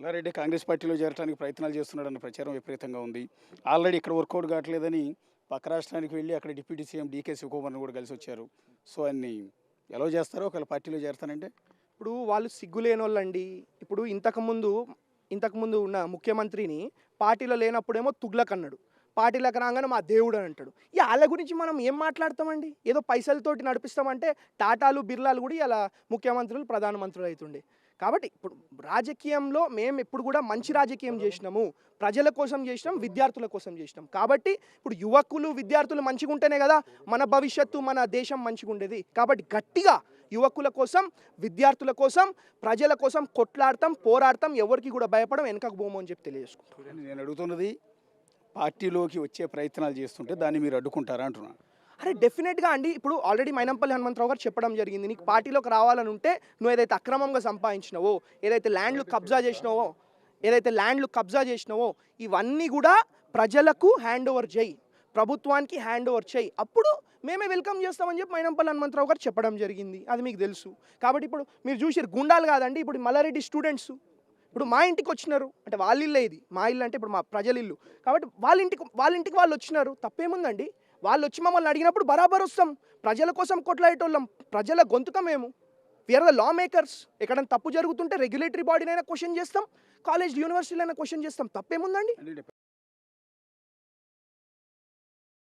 మల్లారెడ్డి కాంగ్రెస్ పార్టీలో చేరడానికి ప్రయత్నాలు చేస్తున్నాడన్న ప్రచారం విపరీతంగా ఉంది. ఆల్రెడీ ఇక్కడ వర్కౌట్ కావట్లేదని పక్క రాష్ట్రానికి వెళ్ళి అక్కడ డిప్యూటీ సీఎం డీకే శివకుమార్ని కూడా కలిసి వచ్చారు. సో అన్ని ఎలా చేస్తారో ఒకవేళ పార్టీలో చేరతానంటే ఇప్పుడు వాళ్ళు సిగ్గులేనోళ్ళండి. ఇప్పుడు ఇంతకుముందు ఉన్న ముఖ్యమంత్రిని పార్టీలో లేనప్పుడేమో తుగ్లక్ అన్నాడు. పార్టీలోకి రాగానే మా దేవుడు అని అంటాడు. వాళ్ళ గురించి మనం ఏం మాట్లాడతామండి? ఏదో పైసలతోటి నడిపిస్తామంటే టాటాలు, బిర్లాలు కూడా ఇలా ముఖ్యమంత్రులు, ప్రధానమంత్రులు అవుతుండే. కాబట్టి ఇప్పుడు రాజకీయంలో మేము ఎప్పుడు కూడా మంచి రాజకీయం చేసినాము, ప్రజల కోసం చేసినాం, విద్యార్థుల కోసం చేసినాం. కాబట్టి ఇప్పుడు యువకులు, విద్యార్థులు మంచిగా ఉంటేనే కదా మన భవిష్యత్తు, మన దేశం మంచిగా ఉండేది. కాబట్టి గట్టిగా యువకుల కోసం, విద్యార్థుల కోసం, ప్రజల కోసం కొట్లాడతాం, పోరాడతాం, ఎవరికి కూడా భయపడం, వెనకకు పోము అని చెప్పి తెలియజేసుకుంటాం. నేను అడుగుతున్నది పార్టీలోకి వచ్చే ప్రయత్నాలు చేస్తుంటే దాన్ని మీరు అడ్డుకుంటారా అంటున్నా. అరే డెఫినెట్గా అండి. ఇప్పుడు ఆల్రెడీ మైనంపల్లి హనుమంతరావు గారు చెప్పడం జరిగింది. నీకు పార్టీలోకి రావాలని ఉంటే నువ్వు ఏదైతే అక్రమంగా సంపాదించినావో, ఏదైతే ల్యాండ్లు కబ్జా చేసినావో ఇవన్నీ కూడా ప్రజలకు హ్యాండ్ ఓవర్ చేయి, ప్రభుత్వానికి హ్యాండ్ ఓవర్ చేయి, అప్పుడు మేమే వెల్కమ్ చేస్తామని చెప్పి మైనంపల్లి హనుమంతరావు గారు చెప్పడం జరిగింది. అది మీకు తెలుసు. కాబట్టి ఇప్పుడు మీరు చూసారు గుండాలు కాదండి, ఇప్పుడు మల్లారెడ్డి స్టూడెంట్స్ ఇప్పుడు మా ఇంటికి వచ్చినారు. అంటే వాళ్ళ ఇల్లే ఇది, మా ఇల్లు అంటే ఇప్పుడు మా ప్రజల ఇల్లు. కాబట్టి వాళ్ళ ఇంటికి వాళ్ళు వచ్చినారు, తప్పేముందండి? వాళ్ళు వచ్చి మమ్మల్ని అడిగినప్పుడు బరాబర్ వస్తాం. ప్రజల కోసం కొట్లాడేటోళ్ళం, ప్రజల గొంతుక మేము. We are the lawmakers. ఎక్కడైనా తప్పు జరుగుతుంటే రెగ్యులేటరీ బాడీనైనా క్వశ్చన్ చేస్తాం, కాలేజ్ యూనివర్సిటీలైనా క్వశ్చన్ చేస్తాం, తప్పేముందండి?